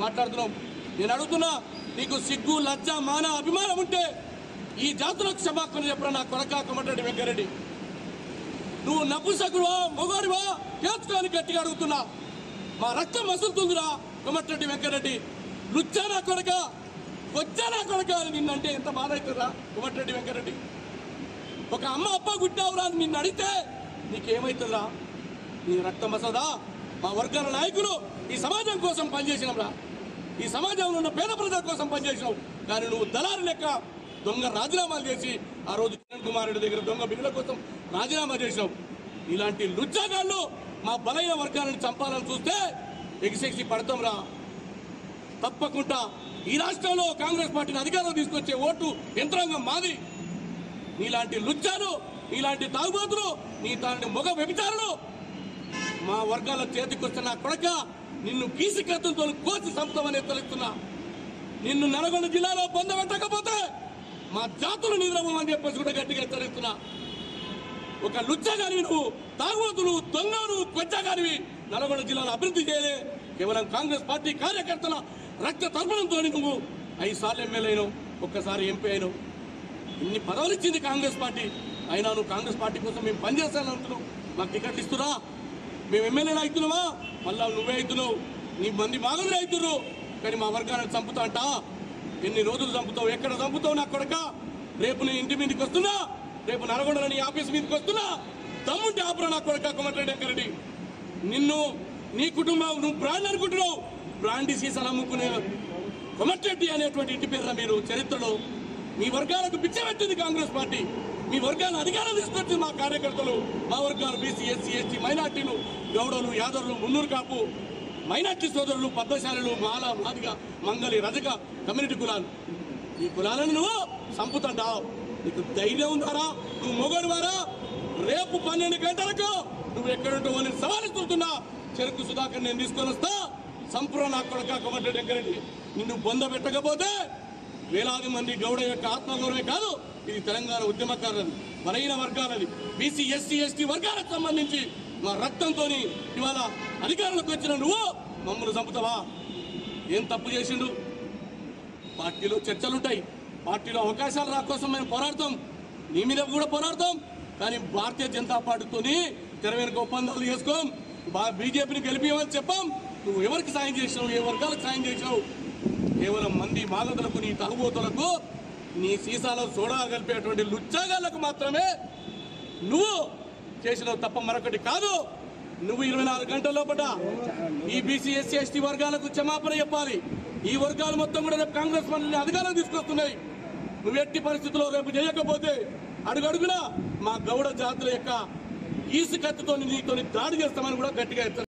మాట్లాడుతున్నావు. నేను అడుగుతున్నా, నీకు సిగ్గు లజ్జ మాన అభిమానం ఉంటే ఈ జాతులకు క్షమాపణ చెప్పరా నా కొడక కోమటిరెడ్డి వెంకరెడ్డి. నువ్వు నపుంసకుడువా మొగాడివా తెలుసుకోని గట్టిగా అడుగుతున్నా. మా రక్తం మసులుతుందిరా కోమటిరెడ్డి వెంకరెడ్డి. లుచ్చా నా కొడక వచ్చా నా కొడక అని నిన్నంటే ఎంత బాధ అవుతుందా కోమటిరెడ్డి వెంకరెడ్డి. ఒక అమ్మ అప్ప గుట్టావురా అని నిన్ను అడిగితే నీకేమవుతుందా? నీ రక్తం మసదా. మా వర్గాల నాయకులు ఈ సమాజం కోసం పనిచేసినరా, ఈ సమాజంలో ఉన్న పేద ప్రజల కోసం పనిచేసినావు. కానీ నువ్వు దళారు లెక్క దొంగ రాజీనామాలు చేసి ఆ రోజు కిరణ్ కుమార్ రెడ్డి దగ్గర దొంగ బిల్లుల కోసం రాజీనామా చేసినావు. ఇలాంటి లుచ్చాగాళ్ళు మా బలైన వర్గాలను చంపాలని చూస్తే ఎగిసెగిసి పడతాం రా. తప్పకుండా ఈ రాష్ట్రంలో కాంగ్రెస్ పార్టీని అధికారం తీసుకొచ్చే ఓటు యంత్రాంగం మాది. నీలాంటి లుచ్చాలు, నీలాంటి తాగుబోతులు, నీ తాంటి మొగ వ్యభిచారులు మా వర్గాల చేతికొస్తున్న కొడక నిన్ను కీసి కత్తులతో కోసి సంపుతామని తెలుస్తున్నా. నిన్ను నల్గొండ జిల్లాలో పొందబెట్టకపోతే మా జాతులు నిద్రమని చెప్పేసి కూడా గట్టిగా హెచ్చరిస్తున్నా. ఒక లుచ్చగానివి నువ్వు, తాగుబోతులు, దొంగలు, కొచ్చగానివి నల్గొండ జిల్లాలో అభివృద్ధి చేయలే. కేవలం కాంగ్రెస్ పార్టీ కార్యకర్తల రక్త తర్పణంతో నువ్వు 5 సార్లు ఎమ్మెల్యే అయినావు, ఒక్కసారి ఎంపీ అయినావు. ఇన్ని పదవులు ఇచ్చింది కాంగ్రెస్ పార్టీ. అయినా నువ్వు కాంగ్రెస్ పార్టీ కోసం మేము పనిచేస్తాను అంటున్నావు. మాకు టికెట్లు ఇస్తున్నా, మేము ఎమ్మెల్యేలు అవుతున్నావా? మళ్ళా నువ్వే అవుతున్నావు, నీ మంది మాగదులు అవుతున్నారు. కానీ మా వర్గాన్ని చంపుతా అంట. ఎన్ని రోజులు చంపుతావు, ఎక్కడ చంపుతావు నా కొడక? రేపు నీ ఇంటి మీదకి వస్తున్నా, రేపు నల్గొండలో నీ ఆఫీస్ మీదకి వస్తున్నా. దమ్ముంటే ఆపురా నా కొడక కోమటిరెడ్డి వెంకరెడ్డి. నిన్ను, నీ కుటుంబం, నువ్వు బ్రాండ్ అనుకుంటున్నావు. బ్రాండ్ సీసాలు అమ్ముకునే కోమటిరెడ్డి అనేటువంటి ఇంటి పేరున మీరు చరిత్రలో మీ వర్గాలకు పిచ్చబెట్టింది కాంగ్రెస్ పార్టీ. మీ వర్గాలను అధికారం తీసుకొచ్చింది మా కార్యకర్తలు. మా వర్గాలు బీసీ, ఎస్సీ, ఎస్టీ, మైనార్టీలు, గౌడలు, యాదవులు, మున్నూరు కాపు, మైనార్టీ సోదరులు, పద్మశాలులు, మాల, మాదిగ, మంగళి, రజక కమ్యూనిటీ కులాలు. ఈ కులాలను నువ్వు చంపుతుంటావు. నీకు ధైర్యం ఉందారా? నువ్వు మొగడు వారా? రేపు 12 గంటలకు నువ్వు ఎక్కడుంటావు అని సవాలిస్తున్నా. చెరుకు సుధాకర్ నేను తీసుకొని వస్తా. సంపూర్ణ నా కొడక కోమటిరెడ్డి వెంకరెడ్డి. నిన్ను బొంద పెట్టకపోతే వేలాది మంది గౌడ యొక్క ఆత్మగౌరవమే కాదు, ఇది తెలంగాణ ఉద్యమకారులది, బలహీన వర్గాలది, బీసీ, ఎస్సీ, ఎస్టీ వర్గాలకు సంబంధించి మా రక్తంతో ఇవాళ అధికారంలోకి వచ్చిన నువ్వు మమ్మల్ని చంపుతావా? ఏం తప్పు చేసిండు? పార్టీలో చర్చలుంటాయి, పార్టీలో అవకాశాలు రా కోసం మేము పోరాడతాం, నీ మీద కూడా పోరాడతాం. కానీ భారతీయ జనతా పార్టీతో తెర వెనుక ఒప్పందాలు చేసుకోం. బీజేపీని గెలిపియమని చెప్పాం. నువ్వు ఎవరికి సాయం చేసినావు, ఏ వర్గాలకు సాయం చేసినావు? కేవలం మంది మాగదులకు, నీ తాగుబోతులకు, నీ సీసాలో సోడా కలిపేటువంటి లుచ్చాగాళ్లకు మాత్రమే నువ్వు చేసినావు తప్ప మరొకటి కాదు. నువ్వు 24 గంటల లోపల ఈ బీసీ, ఎస్సీ, ఎస్టీ వర్గాలకు క్షమాపణ చెప్పాలి. ఈ వర్గాలు మొత్తం కూడా రేపు కాంగ్రెస్ పార్టీని అధికారం తీసుకొస్తున్నాయి. నువ్వు ఎట్టి పరిస్థితుల్లో రేపు చేయకపోతే అడుగడుగునా మా గౌడ జాతుల యొక్క ఈసు కత్తితో నీతో దాడి చేస్తామని కూడా గట్టిగా